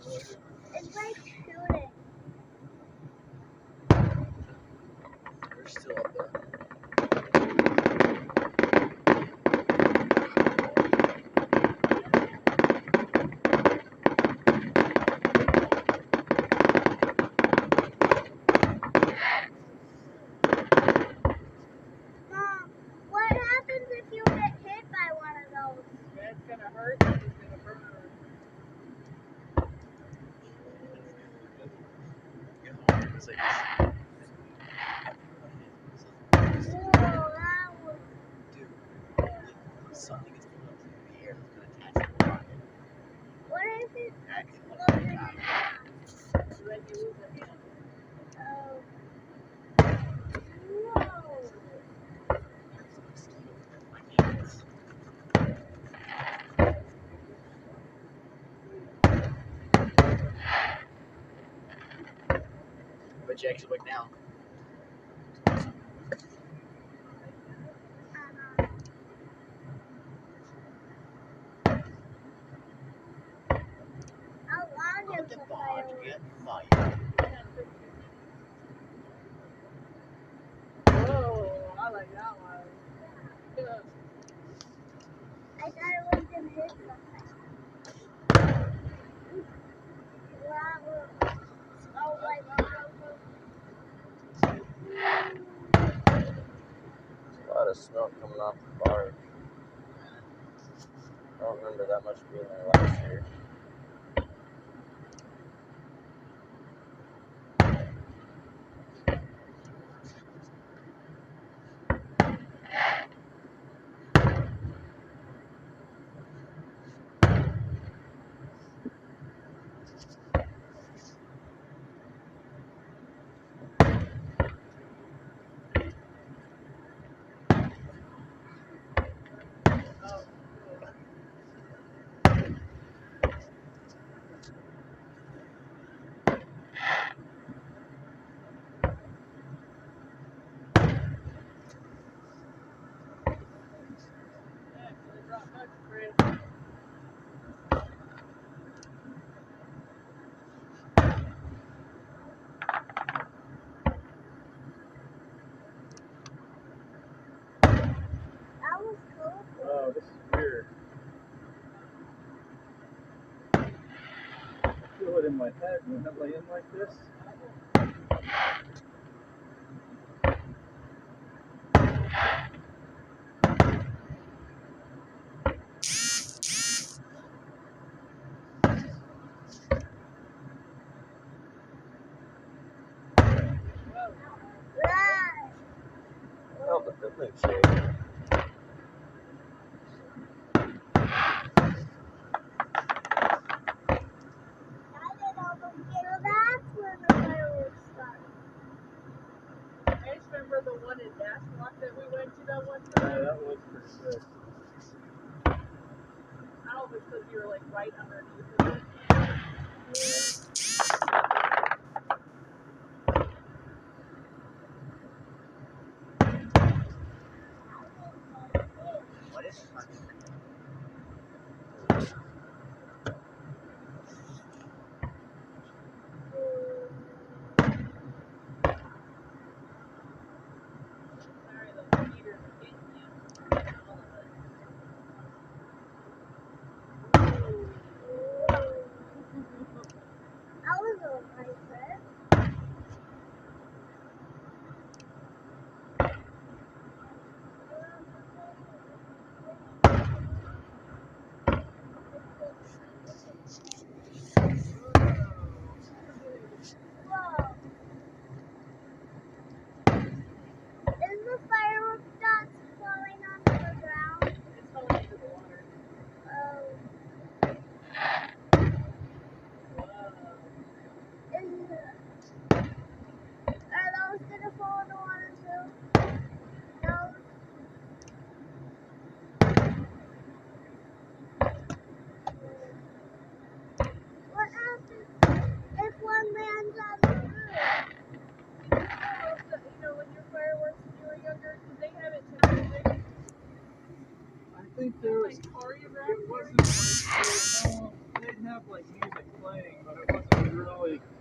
It's like shooting. We're still up there. Mom, what happens if you get hit by one of those? It's gonna hurt. It's gonna burn. It's like this. Whoa, that was... Dude, something gets pulled up in the air that's gonna attach to the rocket. What if it That could explodes in your hand? When you lose a hand. Oh. Whoa. There's a mosquito in my hands. But Jack's awake now. How long Got is the the barge fireworks? get fire. Whoa, I like that one. I thought it was gonna hit something. Wow. Oh, like... A lot of smoke coming off the barge. I don't remember that much being there last year. That was cool. Oh, this is weird. I feel it in my head when I lay in like this. Right. Oh, the building shake. That's when the fireworks start. I just remember the one in Nashua that we went to that one Yeah, time. that was pretty good. I don't know if it's because you were like right underneath of it. What is it? Sorry, those heaters are getting you. All of it.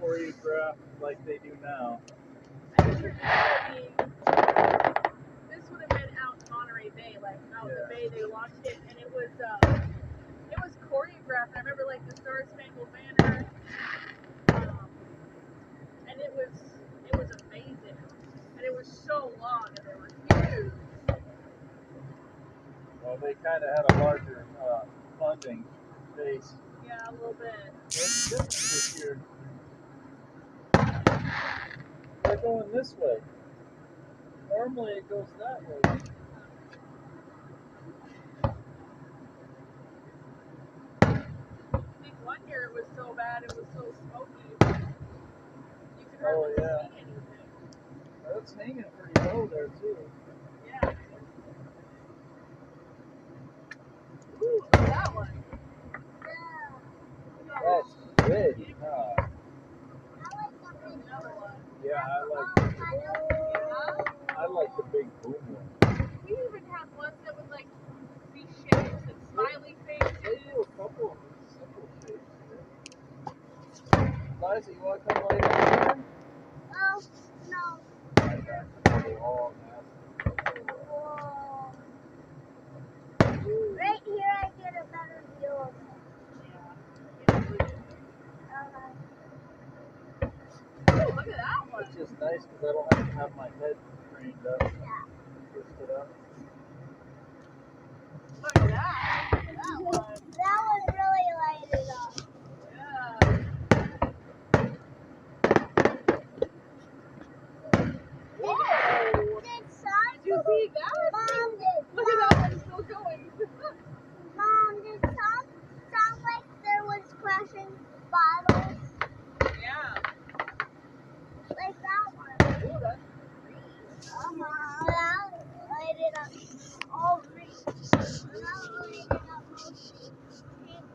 really choreographed like they do now. I just remember this would have been out in Monterey Bay, like out in the bay they launched it, and it was choreographed. I remember like the Star Spangled Banner, and it was amazing, and it was so long, and they were huge. Well, they kind of had a larger funding base. Yeah, a little bit. What's different this year? They're going this way. Normally it goes that way. I think one year it was so bad, it was so smoky. You could hardly see anything. That's hanging pretty low there too. Yeah. Ooh, look at that one. That's big. Another one. Yeah, I like the big boom one. We even had ones that would like be shapes and smiley faces. They do a couple of simple shapes. Liza, you want to come lay down here? Oh, no. Oh, Whoa. Right here I get a better view of it. Oh, look at that one. it's just nice because I don't have to have my head craned up. Twist it up. Look at that. That one. That one really lighted up. Yeah. Whoa. Did you see that? Mom, Look at that one still going. Mom, did some sound like there was crashing bottles? Yeah. Like that one. Ooh, that's That lighted up all green. That lighted up mostly pink.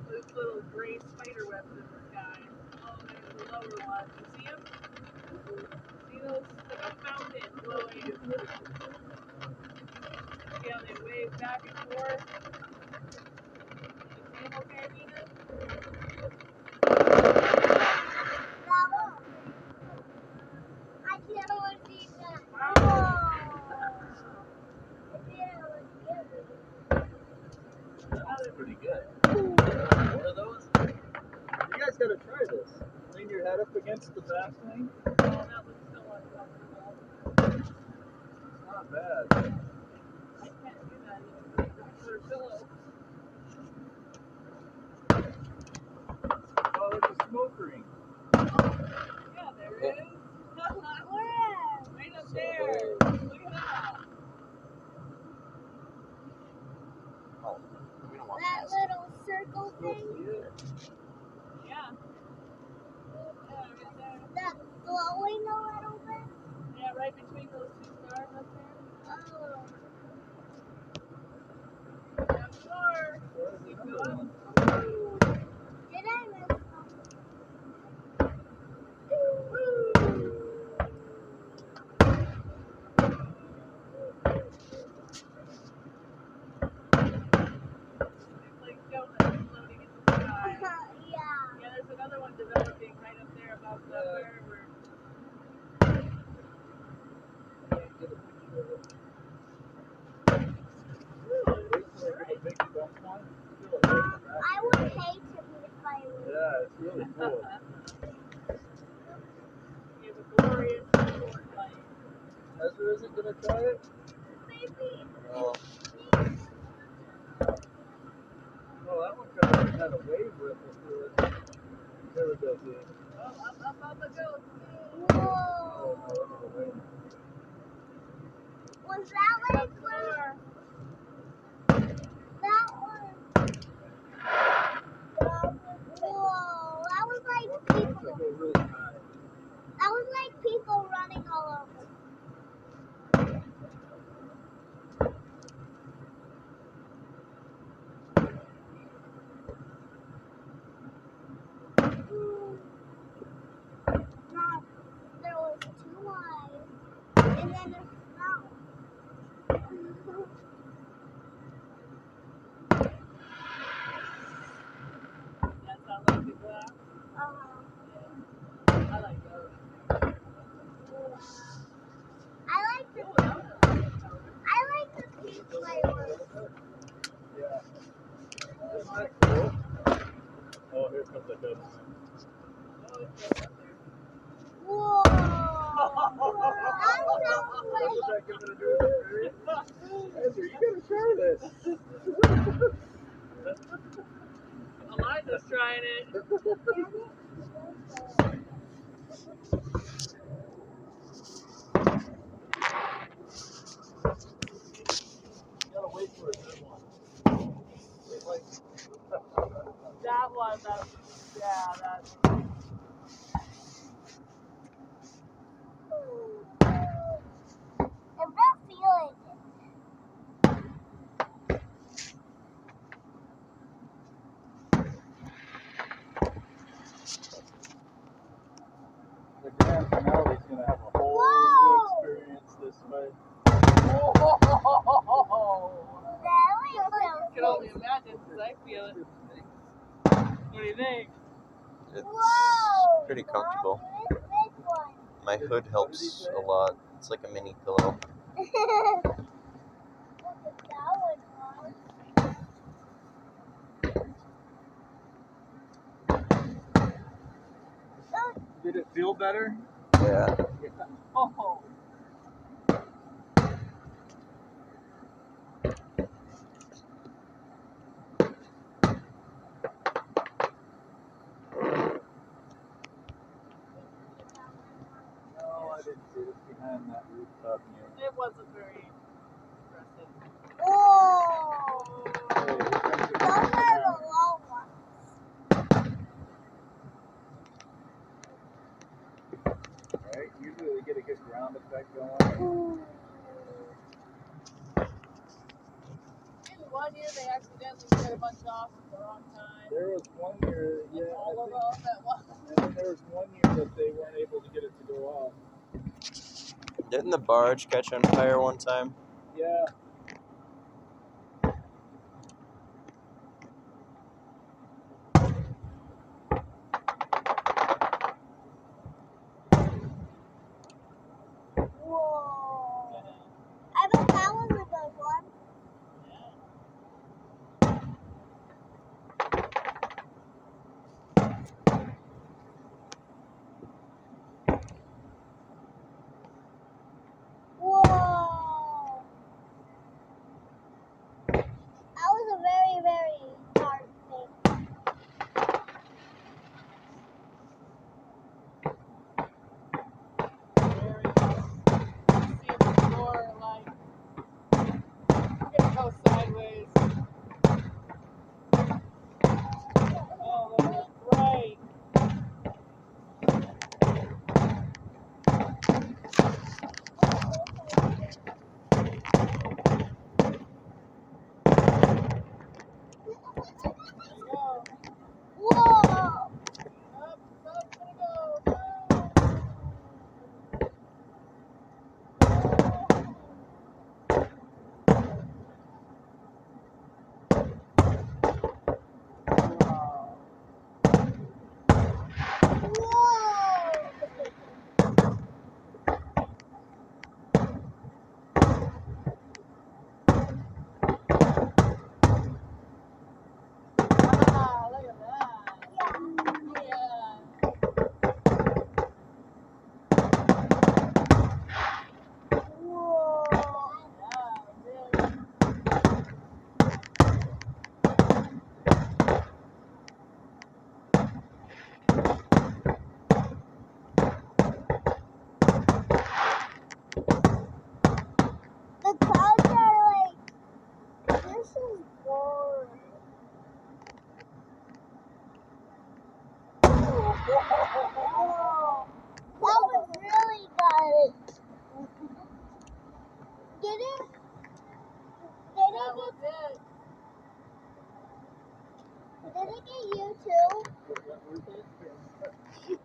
Those little gray spider webs in the sky. Oh, there's the lower one. You see them? See those? Like a fountain glowing. See how they wave back and forth? You see them okay, Nina? That one. I can't really see that. Wow. That was pretty good. One of those. You guys gotta try this. Lean your head up against the back thing. Oh, that looks so uncomfortable. It's not bad. I can't do that even for a pillow. Oh, there's a smoke ring. Yeah, there it is. Where? Right up there. Look at that. Oh, we don't want That that. little circle thing? Yeah. Yeah, right there. That glowing a little bit? Yeah, right between those two stars up there. Oh. Yeah, more. Keep going. Did I miss It's like donuts floating in the sky. Yeah. Yeah, there's another one developing right up there above the wherever. Get a picture of it. Ooh, Wait it's till I get a great. big bump one. Feel it right in the back. I would hate to be the fireworks. Yeah, it's really cool. You have a glorious short light. Ezra isn't gonna try it? Maybe. No. Oh, that one kind of had a wave ripple to it. There it goes, yeah. Oh, up it goes. Whoa. Oh, no, look at the wave. Was that like More. that one? Whoa. That was like Once people. I go really high. That was like people running all over. Mom, there was two on And then it smells. That sounds like a glass. I like those. I like the pink flavor. Yeah. Isn't that cool? Oh, here comes the good one. Whoa! What is that gonna do with the food? Andrew, you gotta try this. Eliza's trying it. You gotta wait for a good one. Like, That one, yeah, that's. I'm not feeling it. the grand finale is gonna have a whole new experience this way. Whoa! I can only imagine because I feel it. What do you think? It's Whoa! pretty comfortable. This big one. My hood helps a lot. It's like a mini pillow. Look at that one, Mom. Did it feel better? Yeah. Oh. No, I didn't see it behind that rooftop unit. It wasn't very impressive. Whoa! Hey, here comes the Those are grand finale. the long ones. Right? Usually they get a good ground effect going. In one year, they accidentally set a bunch off at the wrong time. There was one year, yeah, All I of think, them at once. and then there was one year that they weren't able to get it to go off. Didn't the barge catch on fire one time? Yeah. Whoa! I bet that was a good one. Whoa! That was a very, very hard thing. Very nice. See the door, like, it goes sideways. Oh, those are bright. There you go. Whoa! Up, gonna go. Wow. Whoa! Ah, look at that. Yeah. Whoa! Yeah, really. The clouds are like, this is boring. Whoa! That was really good. Did it? That was it. Did it get you too? Was that worth it?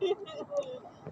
Yeah.